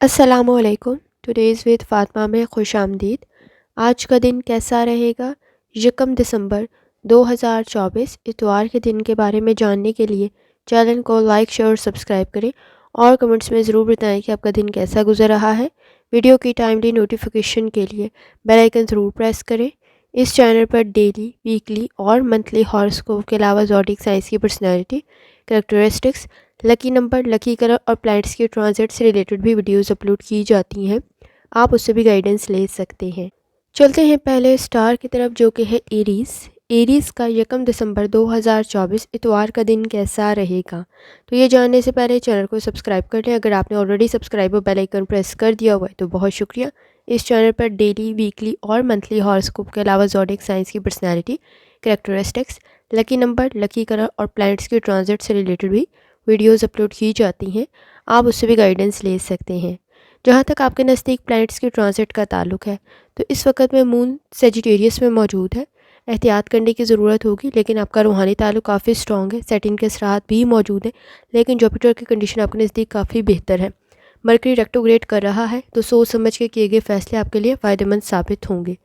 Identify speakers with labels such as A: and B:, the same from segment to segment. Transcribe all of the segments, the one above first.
A: अस्सलामुअलैकुम। Today's with Fatima में खुश आमदीद। आज का दिन कैसा रहेगा? 1 दिसंबर 2024 इतवार के दिन के बारे में जानने के लिए चैनल को लाइक शेयर और सब्सक्राइब करें और कमेंट्स में ज़रूर बताएं कि आपका दिन कैसा गुजर रहा है। वीडियो की टाइमली नोटिफिकेशन के लिए बेल आइकन ज़रूर प्रेस करें। इस चैनल पर डेली, वीकली और मंथली हॉरोस्कोप के अलावा ज़ोडिक साइंस की personality, characteristics, lucky number, lucky colour और प्लैनेट्स के ट्रांजिट से रिलेटेड भी वीडियोस अपलोड की जाती हैं। आप उससे भी गाइडेंस ले सकते हैं। चलते हैं पहले स्टार की तरफ, जो कि है एरीज। एरीज का 1 दिसंबर 2024 इतवार का दिन कैसा रहेगा? तो ये जानने से पहले चैनल को सब्सक्राइब कर लें। अगर आपने ऑलरेडी सब्सक्राइब और बेल आइकन प्रेस कर दिया हुआ है तो बहुत शुक्रिया। इस चैनल पर डेली, वीकली और मंथली हॉरोस्कोप के अलावा ज़ोडिक साइंस की personality, characteristics, lucky number, lucky colour और प्लैनेट्स के ट्रांजिट से रिलेटेड भी वीडियोस अपलोड की जाती हैं। आप उससे भी गाइडेंस ले सकते हैं। जहाँ तक आपके नज़दीक प्लैनेट्स के ट्रांजिट का ताल्लुक है तो इस वक्त में मून सेजिटेरियस में मौजूद है। एहतियात करने की ज़रूरत होगी, लेकिन आपका रूहानी ताल्लुक काफ़ी स्ट्रॉन्ग है। सेटिन के असरात भी मौजूद हैं, लेकिन जुपिटर की कंडीशन आपके नज़दीक काफ़ी बेहतर है। मरकरी रेट्रोग्रेड कर रहा है तो सोच समझ के किए गए फैसले आपके लिए फ़ायदेमंद साबित होंगे।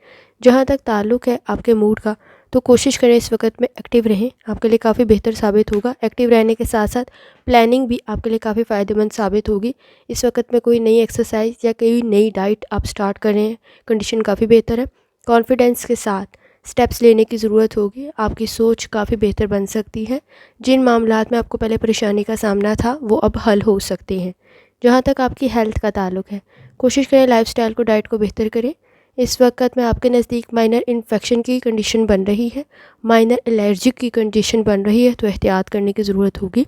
A: जहाँ तक ताल्लुक है आपके मूड का, तो कोशिश करें इस वक्त में एक्टिव रहें, आपके लिए काफ़ी बेहतर साबित होगा। एक्टिव रहने के साथ साथ प्लानिंग भी आपके लिए काफ़ी फ़ायदेमंद साबित होगी। इस वक्त में कोई नई एक्सरसाइज या कोई नई डाइट आप स्टार्ट कर रहे हैं, कंडीशन काफ़ी बेहतर है। कॉन्फिडेंस के साथ स्टेप्स लेने की ज़रूरत होगी। आपकी सोच काफ़ी बेहतर बन सकती है। जिन मामलात में आपको पहले परेशानी का सामना था वो अब हल हो सकते हैं। जहाँ तक आपकी हेल्थ का ताल्लुक है, कोशिश करें लाइफस्टाइल को, डाइट को बेहतर करें। इस वक्त में आपके नज़दीक माइनर इन्फेक्शन की कंडीशन बन रही है, माइनर एलर्जिक की कंडीशन बन रही है, तो एहतियात करने की ज़रूरत होगी।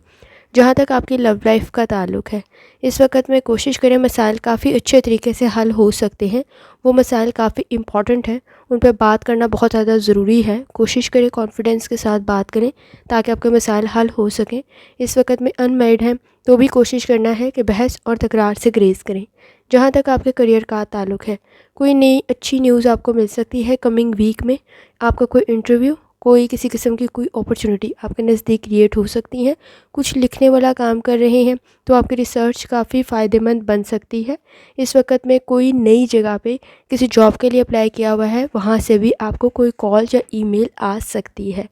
A: जहाँ तक आपकी लव लाइफ का ताल्लुक है, इस वक्त में कोशिश करें, मसाइल काफ़ी अच्छे तरीके से हल हो सकते हैं। वो मसाइल काफ़ी इम्पॉर्टेंट हैं, उन पर बात करना बहुत ज़्यादा ज़रूरी है। कोशिश करें कॉन्फिडेंस के साथ बात करें ताकि आपके मसाइल हल हो सकें। इस वक्त में अनमैरिड हैं तो भी कोशिश करना है कि बहस और तकरार से ग्रेज करें। जहाँ तक आपके करियर का ताल्लुक है, कोई नई अच्छी न्यूज़ आपको मिल सकती है कमिंग वीक में। आपका कोई इंटरव्यू, कोई किसी किस्म की कोई अपॉर्चुनिटी आपके नज़दीक क्रिएट हो सकती है। कुछ लिखने वाला काम कर रहे हैं तो आपकी रिसर्च काफ़ी फ़ायदेमंद बन सकती है। इस वक्त में कोई नई जगह पे किसी जॉब के लिए अप्लाई किया हुआ है, वहाँ से भी आपको कोई कॉल या ईमेल आ सकती है।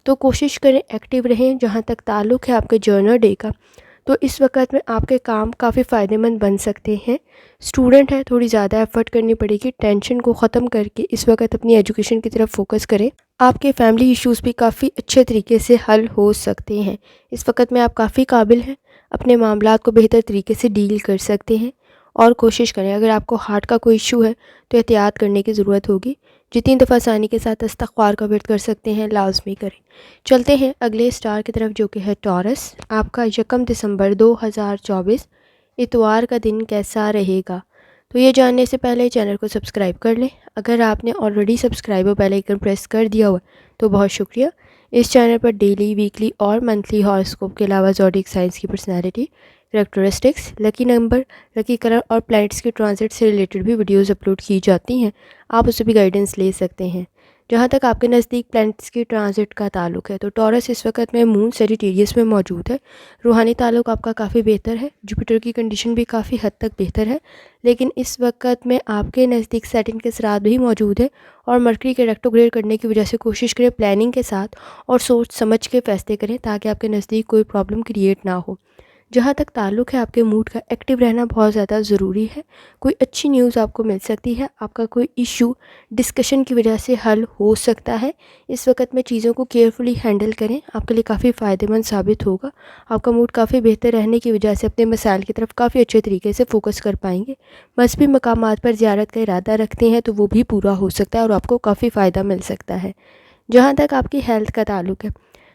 A: तो कोशिश करें एक्टिव रहें। जहाँ तक ताल्लुक़ है आपके जर्नल डे का, तो इस वक्त में आपके काम काफ़ी फ़ायदेमंद बन सकते हैं। स्टूडेंट है, थोड़ी ज़्यादा एफ़र्ट करनी पड़ेगी। टेंशन को ख़त्म करके इस वक्त अपनी एजुकेशन की तरफ फोकस करें। आपके फैमिली इश्यूज़ भी काफ़ी अच्छे तरीके से हल हो सकते हैं। इस वक्त में आप काफ़ी काबिल हैं, अपने मामलात को बेहतर तरीके से डील कर सकते हैं। और कोशिश करें, अगर आपको हार्ट का कोई इशू है तो एहतियात करने की ज़रूरत होगी। जितनी दफ़ा आसानी के साथ इस्तग़फ़ार का वर्द कर सकते हैं, लाज़मी करें। चलते हैं अगले स्टार की तरफ, जो कि है टॉरस। आपका 1 दिसंबर 2024 इतवार का दिन कैसा रहेगा? तो ये जानने से पहले चैनल को सब्सक्राइब कर लें। अगर आपने ऑलरेडी सब्सक्राइब और बेल आइकन प्रेस कर दिया हुआ तो बहुत शुक्रिया। इस चैनल पर डेली, वीकली और मंथली हॉरोस्कोप के अलावा ज़ोडिक साइंस की personality, characteristics, lucky number, lucky colour और प्लैनेट्स के ट्रांजिट से रिलेटेड भी वीडियोस अपलोड की जाती हैं। आप उससे भी गाइडेंस ले सकते हैं। जहाँ तक आपके नज़दीक प्लैनेट्स के ट्रांजिट का ताल्लुक है, तो टॉरस इस वक्त में मून सेजिटेरियस में मौजूद है। रूहानी ताल्लुक आपका काफ़ी बेहतर है। जुपिटर की कंडीशन भी काफ़ी हद तक बेहतर है, लेकिन इस वक्त में आपके नज़दीक सैटर्न के असरात भी मौजूद है। और मरकरी के रेट्रोग्रेड करने की वजह से कोशिश करें प्लानिंग के साथ और सोच समझ के फैसले करें ताकि आपके नज़दीक कोई प्रॉब्लम क्रिएट ना हो। जहाँ तक ताल्लुक है आपके मूड का, एक्टिव रहना बहुत ज़्यादा ज़रूरी है। कोई अच्छी न्यूज़ आपको मिल सकती है। आपका कोई इशू डिस्कशन की वजह से हल हो सकता है। इस वक्त में चीज़ों को केयरफुली हैंडल करें, आपके लिए काफ़ी फ़ायदेमंद साबित होगा। आपका मूड काफ़ी बेहतर रहने की वजह से अपने मसाइल की तरफ काफ़ी अच्छे तरीके से फ़ोकस कर पाएंगे। मज़हबी मकामात पर ज़ियारत का इरादा रखते हैं तो वो भी पूरा हो सकता है और आपको काफ़ी फ़ायदा मिल सकता है। जहाँ तक आपकी हेल्थ का ताल्लुक है,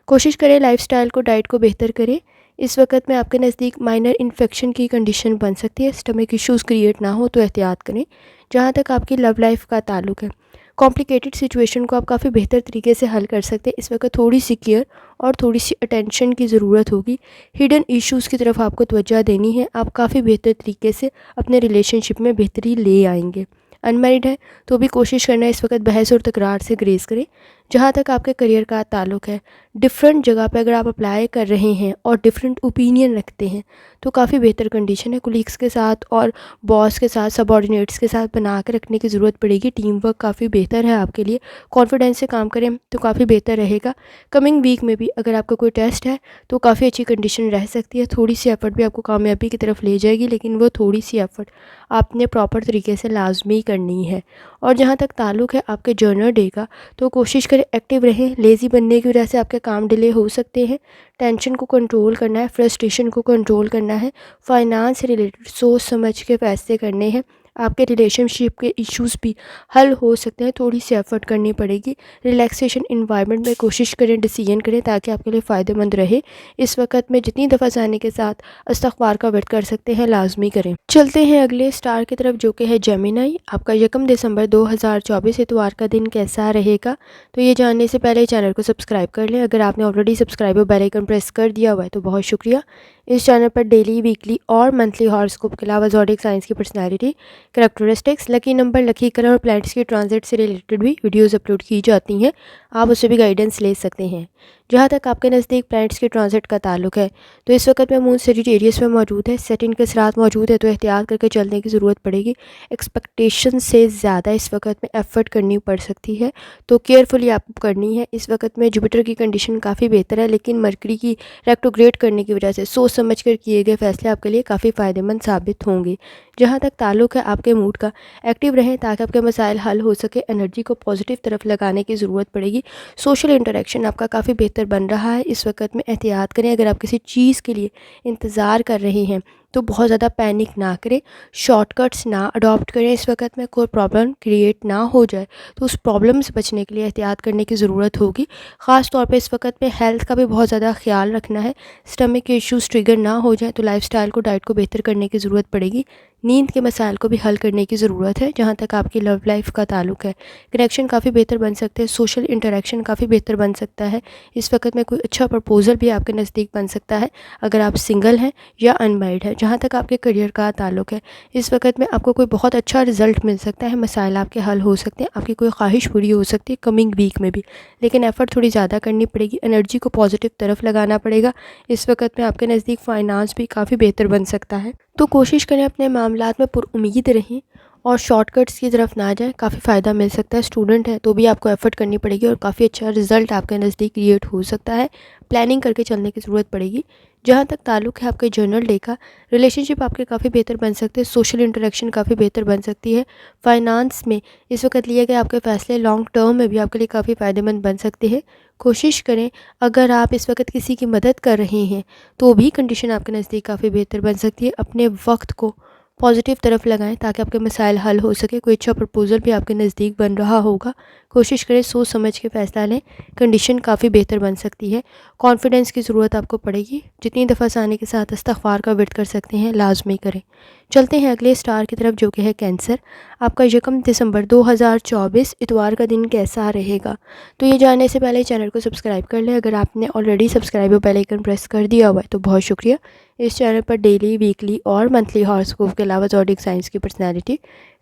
A: कोशिश करें लाइफस्टाइल को, डाइट को बेहतर करें। इस वक्त में आपके नज़दीक माइनर इन्फेक्शन की कंडीशन बन सकती है। स्टमक इश्यूज़ क्रिएट ना हो तो एहतियात करें। जहाँ तक आपकी लव लाइफ का ताल्लुक है, कॉम्प्लिकेटेड सिचुएशन को आप काफ़ी बेहतर तरीके से हल कर सकते हैं। इस वक्त थोड़ी सी केयर और थोड़ी सी अटेंशन की ज़रूरत होगी। हिडन इश्यूज़ की तरफ आपको तवज्जो देनी है। आप काफ़ी बेहतर तरीके से अपने रिलेशनशिप में बेहतरी ले आएंगे। अनमैरिड है तो भी कोशिश करना है इस वक्त बहस और तकरार से ग्रेज करें। जहाँ तक आपके करियर का ताल्लुक है, डिफरेंट जगह पे अगर आप अप्लाई कर रहे हैं और डिफरेंट ओपिनियन रखते हैं तो काफ़ी बेहतर कंडीशन है। कुलीग्स के साथ और बॉस के साथ, सबऑर्डिनेट्स के साथ बना के रखने की ज़रूरत पड़ेगी। टीम वर्क काफ़ी बेहतर है आपके लिए। कॉन्फिडेंस से काम करें तो काफ़ी बेहतर रहेगा। कमिंग वीक में भी अगर आपका कोई टेस्ट है तो काफ़ी अच्छी कंडीशन रह सकती है। थोड़ी सी एफ़र्ट भी आपको कामयाबी की तरफ ले जाएगी, लेकिन वो थोड़ी सी एफ़र्ट आपने प्रॉपर तरीके से लाजमी करनी है। और जहाँ तक ताल्लुक़ है आपके जर्नल डे का, तो कोशिश करें एक्टिव रहें। लेज़ी बनने की वजह से आपके काम डिले हो सकते हैं। टेंशन को कंट्रोल करना है, फ्रस्ट्रेशन को कंट्रोल करना है। फाइनेंस से रिलेटेड सोच समझ के फैसले करने हैं। आपके रिलेशनशिप के इश्यूज़ भी हल हो सकते हैं। थोड़ी सी एफ़र्ट करनी पड़ेगी। रिलैक्सेशन एनवायरनमेंट में कोशिश करें, डिसीजन करें ताकि आपके लिए फ़ायदेमंद रहे। इस वक्त में जितनी दफ़ा जाने के साथ इस्तग़फ़ार का वर्द कर सकते हैं, लाजमी करें। चलते हैं अगले स्टार की तरफ, जो कि है जेमिनी। आपका 1 दिसंबर 2024 इतवार का दिन कैसा रहेगा? तो ये जानने से पहले चैनल को सब्सक्राइब कर लें। अगर आपने ऑलरेडी सब्सक्राइब और बेल आइकन प्रेस कर दिया हुआ है तो बहुत शुक्रिया। इस चैनल पर डेली, वीकली और मंथली हॉरोस्कोप के अलावा ज़ोडिएक साइंस की personality, characteristics, lucky number, lucky colour और प्लैनेट्स की ट्रांजिट से रिलेटेड भी वीडियोज़ अपलोड की जाती हैं। आप उससे भी गाइडेंस ले सकते हैं। जहाँ तक आपके नज़दीक प्लैनेट्स के ट्रांजिट का ताल्लुक है, तो इस वक्त में मून सजिटेरियस में मौजूद है। सेटिन के असरात मौजूद है, तो एहतियात करके चलने की ज़रूरत पड़ेगी। एक्सपेक्टेशन से ज़्यादा इस वक्त में एफर्ट करनी पड़ सकती है, तो केयरफुली आपको करनी है। इस वक्त में जुपिटर की कंडीशन काफ़ी बेहतर है, लेकिन मरकरी की रेट्रोग्रेड करने की वजह से सोच समझ कर किए गए फैसले आपके लिए काफ़ी फ़ायदेमंद साबित होंगे। जहाँ तक ताल्लुक है आपके मूड का, एक्टिव रहें ताकि आपके मसाइल हल हो सके। एनर्जी को पॉजिटिव तरफ लगाने की ज़रूरत पड़ेगी। सोशल इंटरेक्शन आपका काफ़ी बेहतर बन रहा है। इस वक्त में एहतियात करें। अगर आप किसी चीज़ के लिए इंतज़ार कर रहे हैं तो बहुत ज़्यादा पैनिक ना करें, शॉर्टकट्स ना अडॉप्ट करें। इस वक्त में कोई प्रॉब्लम क्रिएट ना हो जाए तो उस प्रॉब्लम से बचने के लिए एहतियात करने की ज़रूरत होगी। ख़ास तौर पे इस वक्त में हेल्थ का भी बहुत ज़्यादा ख्याल रखना है। स्टमक के इश्यूज़ ट्रिगर ना हो जाए तो लाइफस्टाइल को, डाइट को बेहतर करने की ज़रूरत पड़ेगी। नींद के मसाइल को भी हल करने की ज़रूरत है। जहाँ तक आपकी लव लाइफ का ताल्लुक है, कनेक्शन काफ़ी बेहतर बन सकते हैं। सोशल इंटरेक्शन काफ़ी बेहतर बन सकता है। इस वक्त में कोई अच्छा प्रपोज़ल भी आपके नज़दीक बन सकता है अगर आप सिंगल हैं या अनमैरिड हैं। जहाँ तक आपके करियर का ताल्लुक है, इस वक्त में आपको कोई बहुत अच्छा रिजल्ट मिल सकता है। मसाइल आपके हल हो सकते हैं। आपकी कोई ख्वाहिश पूरी हो सकती है कमिंग वीक में भी, लेकिन एफ़र्ट थोड़ी ज़्यादा करनी पड़ेगी। एनर्जी को पॉजिटिव तरफ लगाना पड़ेगा। इस वक्त में आपके नज़दीक फाइनेंस भी काफ़ी बेहतर बन सकता है, तो कोशिश करें अपने मामलात में पुरुम्मीद रहें और शॉर्टकट्स की तरफ ना जाएं। काफ़ी फ़ायदा मिल सकता है। स्टूडेंट है तो भी आपको एफ़र्ट करनी पड़ेगी और काफ़ी अच्छा रिजल्ट आपके नज़दीक क्रिएट हो सकता है। प्लानिंग करके चलने की ज़रूरत पड़ेगी। जहाँ तक ताल्लुक़ है आपके जर्नल डे का, रिलेशनशिप आपके काफ़ी बेहतर बन सकते हैं। सोशल इंटरेक्शन काफ़ी बेहतर बन सकती है। फाइनेंस में इस वक्त लिए गए आपके फ़ैसले लॉन्ग टर्म में भी आपके लिए काफ़ी फ़ायदेमंद बन सकते हैं। कोशिश करें, अगर आप इस वक्त किसी की मदद कर रहे हैं तो भी कंडीशन आपके नज़दीक काफ़ी बेहतर बन सकती है। अपने वक्त को पॉजिटिव तरफ लगाएं ताकि आपके मसाइल हल हो सके। कोई अच्छा प्रपोज़ल भी आपके नज़दीक बन रहा होगा, कोशिश करें सोच समझ के फ़ैसला लें। कंडीशन काफ़ी बेहतर बन सकती है। कॉन्फिडेंस की ज़रूरत आपको पड़ेगी। जितनी दफ़ा जाने के साथ इस्तग़फ़ार का वर्द कर सकते हैं, लाजमी करें। चलते हैं अगले स्टार की तरफ, जो कि है कैंसर। आपका 1 दिसंबर 2024 इतवार का दिन कैसा रहेगा? तो ये जानने से पहले चैनल को सब्सक्राइब कर लें। अगर आपने ऑलरेडी सब्सक्राइब और बेल आइकन प्रेस कर दिया हुआ है तो बहुत शुक्रिया। इस चैनल पर डेली, वीकली और मंथली हॉरोस्कोप के अलावा ज़ोडिएक साइंस की personality,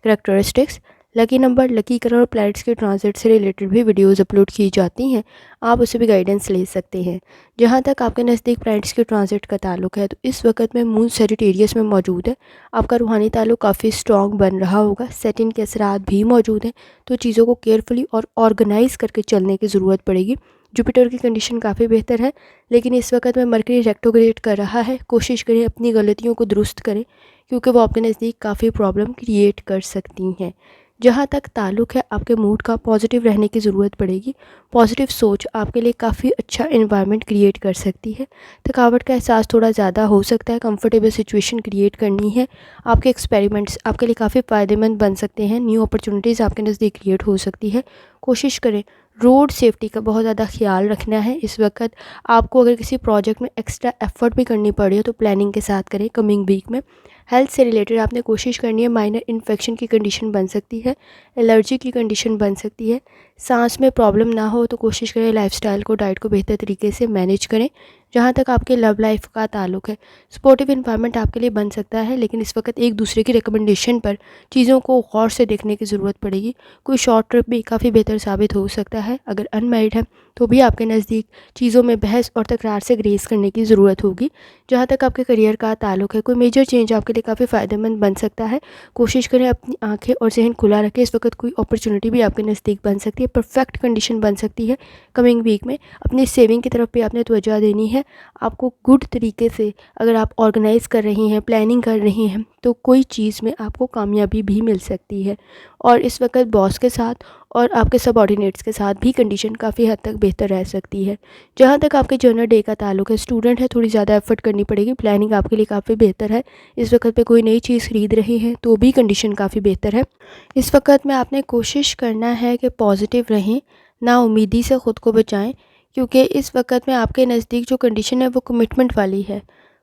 A: characteristics, lucky number, lucky colour और प्लैनेट्स के ट्रांजिट से रिलेटेड भी वीडियोज़ अपलोड की जाती हैं। आप उससे भी गाइडेंस ले सकते हैं। जहाँ तक आपके नज़दीक प्लैनेट्स के ट्रांजिट का ताल्लुक है, तो इस वक्त में मून सजिटेरियस में मौजूद है। आपका रूहानी ताल्लुक काफ़ी स्ट्रॉन्ग बन रहा होगा। सेटिन के असरात भी मौजूद हैं, तो चीज़ों को केयरफुली और ऑर्गेनाइज़ करके चलने की ज़रूरत पड़ेगी। जुपिटर की कंडीशन काफ़ी बेहतर है, लेकिन इस वक्त में मरकरी रेट्रोग्रेड कर रहा है। कोशिश करें अपनी गलतियों को दुरुस्त करें, क्योंकि वो आपके नज़दीक काफ़ी प्रॉब्लम क्रिएट कर सकती हैं। जहाँ तक ताल्लुक है आपके मूड का, पॉजिटिव रहने की ज़रूरत पड़ेगी। पॉजिटिव सोच आपके लिए काफ़ी अच्छा एनवायरनमेंट क्रिएट कर सकती है। थकावट का एहसास थोड़ा ज़्यादा हो सकता है। कंफर्टेबल सिचुएशन क्रिएट करनी है। आपके एक्सपेरिमेंट्स आपके लिए काफ़ी फ़ायदेमंद बन सकते हैं। न्यू अपॉर्चुनिटीज़ आपके नज़दीक क्रिएट हो सकती है। कोशिश करें, रोड सेफ्टी का बहुत ज़्यादा ख्याल रखना है। इस वक्त आपको अगर किसी प्रोजेक्ट में एक्स्ट्रा एफर्ट भी करनी पड़ी हो तो प्लानिंग के साथ करें। कमिंग वीक में हेल्थ से रिलेटेड आपने कोशिश करनी है। माइनर इन्फेक्शन की कंडीशन बन सकती है, एलर्जी की कंडीशन बन सकती है। सांस में प्रॉब्लम ना हो तो कोशिश करें लाइफस्टाइल को, डाइट को बेहतर तरीके से मैनेज करें। जहाँ तक आपके लव लाइफ का ताल्लुक है, सपोर्टिव इन्वायरमेंट आपके लिए बन सकता है, लेकिन इस वक्त एक दूसरे की रिकमेंडेशन पर चीज़ों को गौर से देखने की ज़रूरत पड़ेगी। कोई शॉर्ट ट्रिप भी काफ़ी बेहतर साबित हो सकता है। अगर अनमैरिड है तो भी आपके नज़दीक चीज़ों में बहस और तकरार से ग्रेस करने की ज़रूरत होगी। जहाँ तक आपके करियर का ताल्लुक है, कोई मेजर चेंज आपके लिए काफ़ी फ़ायदेमंद बन सकता है। कोशिश करें अपनी आंखें और जहन खुला रखें। इस वक्त कोई अपॉर्चुनिटी भी आपके नज़दीक बन सकती है, परफेक्ट कंडीशन बन सकती है। कमिंग वीक में अपनी सेविंग की तरफ भी आपने तवज्जो देनी है। आपको गुड तरीके से अगर आप ऑर्गेनाइज़ कर रही हैं, प्लानिंग कर रही हैं, तो कोई चीज़ में आपको कामयाबी भी मिल सकती है। और इस वक्त बॉस के साथ और आपके सबऑर्डिनेट्स के साथ भी कंडीशन काफ़ी हद तक बेहतर रह सकती है। जहाँ तक आपके जर्नल डे का ताल्लुक है, स्टूडेंट है, थोड़ी ज़्यादा एफर्ट करनी पड़ेगी। प्लानिंग आपके लिए काफ़ी बेहतर है। इस वक्त पे कोई नई चीज़ खरीद रही हैं तो भी कंडीशन काफ़ी बेहतर है। इस वक्त में आपने कोशिश करना है कि पॉजिटिव रहें, ना उम्मीदी से ख़ुद को बचाएं, क्योंकि इस वक्त में आपके नज़दीक जो कंडीशन है वो कमिटमेंट वाली है।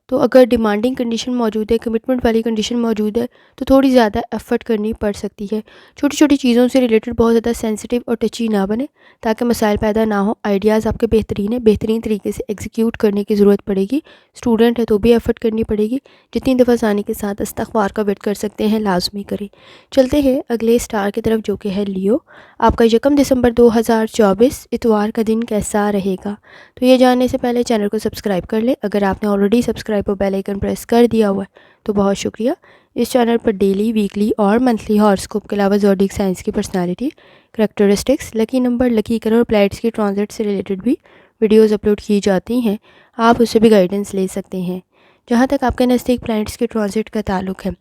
A: तो अगर डिमांडिंग कंडीशन मौजूद है, कमिटमेंट वाली कंडीशन मौजूद है, तो थोड़ी ज़्यादा एफ़र्ट करनी पड़ सकती है। छोटी छोटी चीज़ों से रिलेटेड बहुत ज़्यादा सेंसिटिव और टची ना बने, ताकि मसाइल पैदा ना हो। आइडियाज़ आपके बेहतरीन है, बेहतरीन तरीके से एग्जीक्यूट करने की ज़रूरत पड़ेगी। स्टूडेंट है तो भी एफ़र्ट करनी पड़ेगी। जितनी दफ़ा आसानी के साथ इस्तग़फ़ार का वेट कर सकते हैं, लाजमी करें। चलते हैं अगले स्टार की तरफ, जो कि है लियो। आपका 1 दिसंबर 2024 इतवार का दिन कैसा रहेगा? तो ये जानने से पहले चैनल को सब्सक्राइब कर लें। अगर आपने ऑलरेडी सब्सक्राइब और बेल आइकन प्रेस कर दिया हुआ है तो बहुत शुक्रिया। इस चैनल पर डेली, वीकली और मंथली हॉरोस्कोप के अलावा ज़ोडिक साइंस की personality, characteristics, lucky number, lucky colour और प्लैनेट्स की ट्रांजिट से रिलेटेड भी वीडियोज़ अपलोड की जाती हैं। आप उससे भी गाइडेंस ले सकते हैं। जहाँ तक आपके नज़दीक प्लैनेट्स के ट्रांजिट का ताल्लुक है,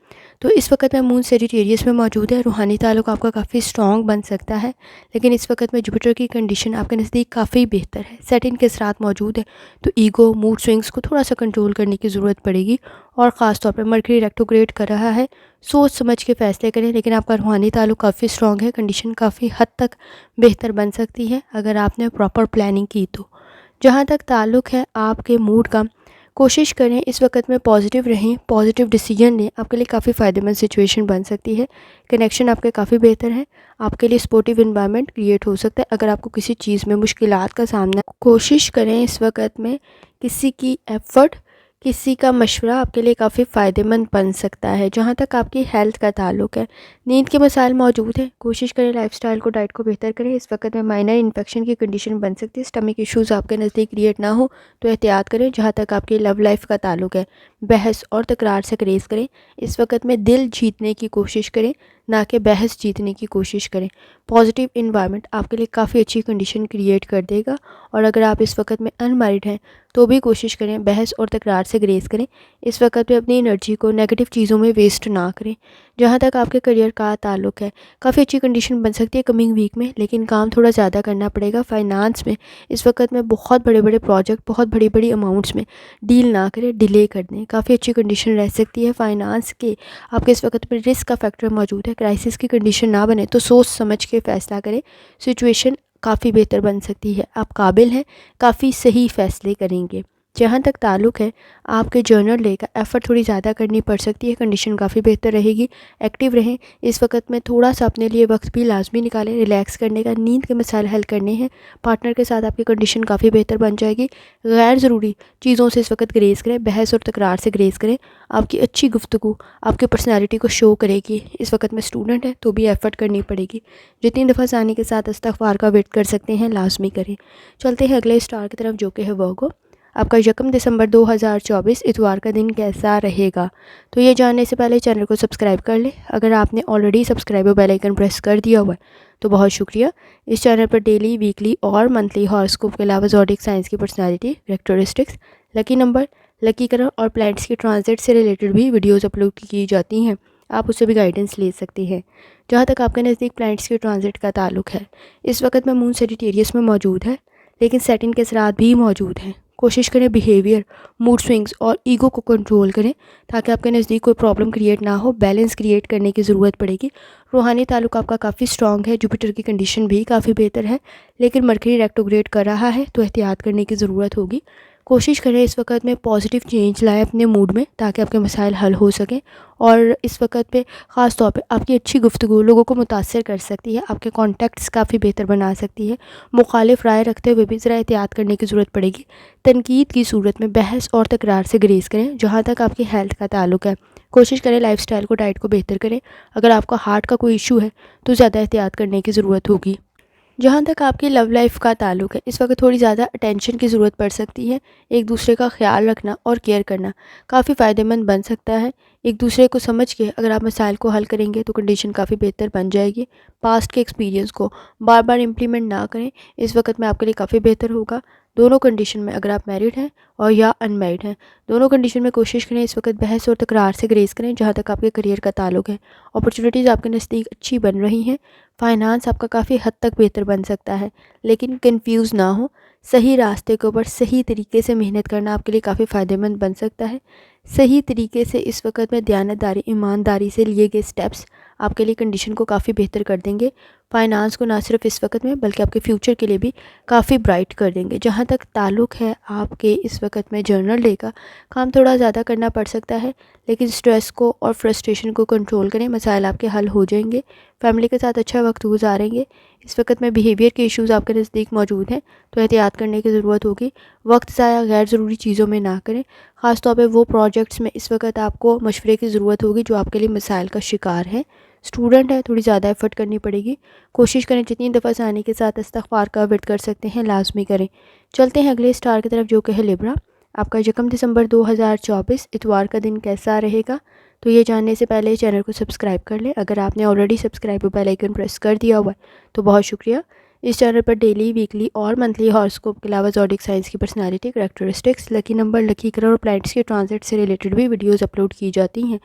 A: तो इस वक्त में मून सेजिटेरियस में मौजूद है। रूहानी ताल्लुक आपका काफ़ी स्ट्रॉन्ग बन सकता है, लेकिन इस वक्त में जुपिटर की कंडीशन आपके नज़दीक काफ़ी बेहतर है। सेटिन के साथ मौजूद है, तो ईगो, मूड स्विंग्स को थोड़ा सा कंट्रोल करने की ज़रूरत पड़ेगी। और ख़ास तौर पर मरकरी रेट्रोग्रेड कर रहा है, सोच समझ के फ़ैसले करें। लेकिन आपका रूहानी ताल्लुक काफ़ी स्ट्रॉन्ग है, कंडीशन काफ़ी हद तक बेहतर बन सकती है अगर आपने प्रॉपर प्लानिंग की तो। जहाँ तक ताल्लुक है आपके मूड का, कोशिश करें इस वक्त में पॉजिटिव रहें, पॉजिटिव डिसीजन लें। आपके लिए काफ़ी फ़ायदेमंद सिचुएशन बन सकती है। कनेक्शन आपके काफ़ी बेहतर है, आपके लिए सपोर्टिव इन्वायरमेंट क्रिएट हो सकता है। अगर आपको किसी चीज़ में मुश्किलात का सामना, कोशिश करें इस वक्त में किसी की एफ़र्ट, किसी का मशवरा आपके लिए काफ़ी फ़ायदेमंद बन सकता है। जहाँ तक आपकी हेल्थ का ताल्लुक है, नींद के मसाइल मौजूद हैं। कोशिश करें लाइफस्टाइल को, डाइट को बेहतर करें। इस वक्त में माइनर इन्फेक्शन की कंडीशन बन सकती है। स्टमक इश्यूज़ आपके नज़दीक क्रिएट ना हो तो एहतियात करें। जहाँ तक आपकी लव लाइफ का ताल्लुक है, बहस और तकरार से ग्रेज़ करें। इस वक्त में दिल जीतने की कोशिश करें, ना कि बहस जीतने की कोशिश करें। पॉजिटिव इन्वायरमेंट आपके लिए काफ़ी अच्छी कंडीशन क्रिएट कर देगा। और अगर आप इस वक्त में अनमैरिड हैं तो भी कोशिश करें बहस और तकरार से ग्रेज़ करें। इस वक्त में अपनी एनर्जी को नेगेटिव चीज़ों में वेस्ट ना करें। जहाँ तक आपके करियर का ताल्लुक है, काफ़ी अच्छी कंडीशन बन सकती है कमिंग वीक में, लेकिन काम थोड़ा ज़्यादा करना पड़ेगा। फाइनेंस में इस वक्त में बहुत बड़े बड़े प्रोजेक्ट, बहुत बड़ी बड़ी अमाउंट्स में डील ना करें, डिले कर दें। काफ़ी अच्छी कंडीशन रह सकती है। फाइनेंस के आपके इस वक्त में रिस्क का फैक्टर मौजूद है। क्राइसिस की कंडीशन ना बने तो सोच समझ के फ़ैसला करें। सिचुएशन काफ़ी बेहतर बन सकती है। आप काबिल हैं, काफ़ी सही फ़ैसले करेंगे। जहाँ तक ताल्लुक है आपके जर्नल डे का, एफ़र्ट थोड़ी ज़्यादा करनी पड़ सकती है। कंडीशन काफ़ी बेहतर रहेगी। एक्टिव रहें। इस वक्त में थोड़ा सा अपने लिए वक्त भी लाजमी निकालें रिलैक्स करने का। नींद के मसाइल हल करने हैं। पार्टनर के साथ आपकी कंडीशन काफ़ी बेहतर बन जाएगी। गैर ज़रूरी चीज़ों से इस वक्त ग्रेज़ करें, बहस और तकरार से ग्रेज़ करें। आपकी अच्छी गुफ्तगू आपकी पर्सनैलिटी को शो करेगी। इस वक्त में स्टूडेंट है तो भी एफ़र्ट करनी पड़ेगी। जितनी दफ़ा आसानी के साथ इस्तग़फ़ार का वेट कर सकते हैं, लाजमी करें। चलते हैं अगले स्टार की तरफ, जो कि है वर्गो। आपका 1 दिसंबर 2024 इतवार का दिन कैसा रहेगा? तो ये जानने से पहले चैनल को सब्सक्राइब कर लें। अगर आपने ऑलरेडी सब्सक्राइब और बेल आइकन प्रेस कर दिया हुआ है तो बहुत शुक्रिया। इस चैनल पर डेली, वीकली और मंथली हॉरोस्कोप के अलावा ज़ोडिक साइंस की personality, characteristics, lucky number, lucky colour और प्लैनेट्स की ट्रांजिट से रिलेटेड भी वीडियोज़ अपलोड की जाती हैं। आप उससे भी गाइडेंस ले सकते हैं। जहाँ तक आपके नज़दीक प्लैनेट्स की ट्रांजिट का ताल्लुक है, इस वक्त में मून सेजिटेरियस में मौजूद है, लेकिन सेटिन के असरात भी मौजूद हैं। कोशिश करें बिहेवियर, मूड स्विंग्स और ईगो को कंट्रोल करें, ताकि आपके नज़दीक कोई प्रॉब्लम क्रिएट ना हो। बैलेंस क्रिएट करने की ज़रूरत पड़ेगी। रूहानी ताल्लुक आपका काफ़ी स्ट्रॉन्ग है। जुपिटर की कंडीशन भी काफ़ी बेहतर है, लेकिन मरकरी रेट्रोग्रेड कर रहा है तो एहतियात करने की ज़रूरत होगी। कोशिश करें इस वक्त में पॉजिटिव चेंज लाएँ अपने मूड में, ताकि आपके मसाइल हल हो सकें। और इस वक्त पे ख़ास तौर पे आपकी अच्छी गुफ्तगू लोगों को मुतासर कर सकती है, आपके कॉन्टैक्ट्स काफ़ी बेहतर बना सकती है। मुखालिफ राय रखते हुए भी ज़रा एहतियात करने की ज़रूरत पड़ेगी। तनकीद की सूरत में बहस और तकरार से गुरेज़ करें। जहाँ तक आपकी हेल्थ का ताल्लुक है, कोशिश करें लाइफ़स्टाइल को, डाइट को बेहतर करें। अगर आपका हार्ट का कोई इशू है तो ज़्यादा एहतियात करने की ज़रूरत होगी। जहाँ तक आपकी लव लाइफ़ का ताल्लुक है, इस वक्त थोड़ी ज़्यादा अटेंशन की ज़रूरत पड़ सकती है। एक दूसरे का ख्याल रखना और केयर करना काफ़ी फ़ायदेमंद बन सकता है। एक दूसरे को समझ के अगर आप मसाइल को हल करेंगे तो कंडीशन काफ़ी बेहतर बन जाएगी। पास्ट के एक्सपीरियंस को बार बार इम्प्लीमेंट ना करें, इस वक्त में आपके लिए काफ़ी बेहतर होगा। दोनों कंडीशन में, अगर आप मैरिड हैं और या अनमैरिड हैं, दोनों कंडीशन में कोशिश करें इस वक्त बहस और तकरार से ग्रेस करें। जहाँ तक आपके करियर का ताल्लुक है, अपॉर्चुनिटीज़ आपके नज़दीक अच्छी बन रही हैं। फाइनेंस आपका काफ़ी हद तक बेहतर बन सकता है, लेकिन कंफ्यूज ना हो। सही रास्ते के ऊपर सही तरीके से मेहनत करना आपके लिए काफ़ी फ़ायदेमंद बन सकता है। सही तरीके से इस वक्त में दयानतदारी, ईमानदारी से लिए गए स्टेप्स आपके लिए कंडीशन को काफ़ी बेहतर कर देंगे। फाइनेंस को ना सिर्फ इस वक्त में बल्कि आपके फ्यूचर के लिए भी काफ़ी ब्राइट कर देंगे। जहाँ तक ताल्लुक़ है आपके इस वक्त में जर्नल डे का, काम थोड़ा ज़्यादा करना पड़ सकता है, लेकिन स्ट्रेस को और फ्रस्ट्रेशन को कंट्रोल करें, मसाइल आपके हल हो जाएंगे। फैमिली के साथ अच्छा वक्त गुजारेंगे। इस वक्त में बिहेवियर के इश्यूज़ आपके नज़दीक मौजूद हैं तो एहतियात करने की ज़रूरत होगी। वक्त ज़ाया गैर ज़रूरी चीज़ों में ना करें। ख़ास तौर पे वो प्रोजेक्ट्स में इस वक्त आपको मशवरे की ज़रूरत होगी जो आपके लिए मसाइल का शिकार है। स्टूडेंट है, थोड़ी ज़्यादा एफर्ट करनी पड़ेगी। कोशिश करें जितनी दफ़ा आसानी के साथ इस्तग़फ़ार का विर्द कर सकते हैं लाजमी करें। चलते हैं अगले स्टार की तरफ, जो कि है लिब्रा। आपका 1 दिसंबर 2024 इतवार का दिन कैसा रहेगा? तो ये जानने से पहले चैनल को सब्सक्राइब कर लें। अगर आपने already subscribe bell icon press कर दिया हुआ है तो बहुत शुक्रिया। इस चैनल पर डेली, वीकली और मंथली हॉरोस्कोप के अलावा ज़ोडिक साइंस की personality, characteristics, lucky number, lucky colour और प्लैनेट्स के ट्रांजिट से रिलेटेड भी वीडियोस अपलोड की जाती हैं।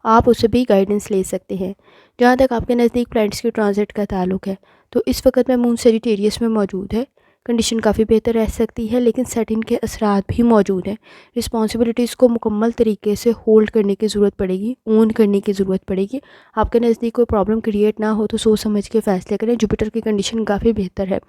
A: आप उससे भी गाइडेंस ले सकते हैं। जहाँ तक आपके नज़दीक प्लैनेट्स के ट्रांजिट का ताल्लुक है, तो इस वक्त में मून सेजिटेरियस में मौजूद है। कंडीशन काफ़ी बेहतर रह सकती है, लेकिन सेटिन के असरात भी मौजूद हैं। रिस्पॉन्सिबिलिटीज़ को मुकम्मल तरीके से होल्ड करने की ज़रूरत पड़ेगी, ओन करने की ज़रूरत पड़ेगी। आपके नज़दीक कोई प्रॉब्लम क्रिएट ना हो तो सोच समझ के फ़ैसले करें। जुपिटर की कंडीशन काफ़ी बेहतर है।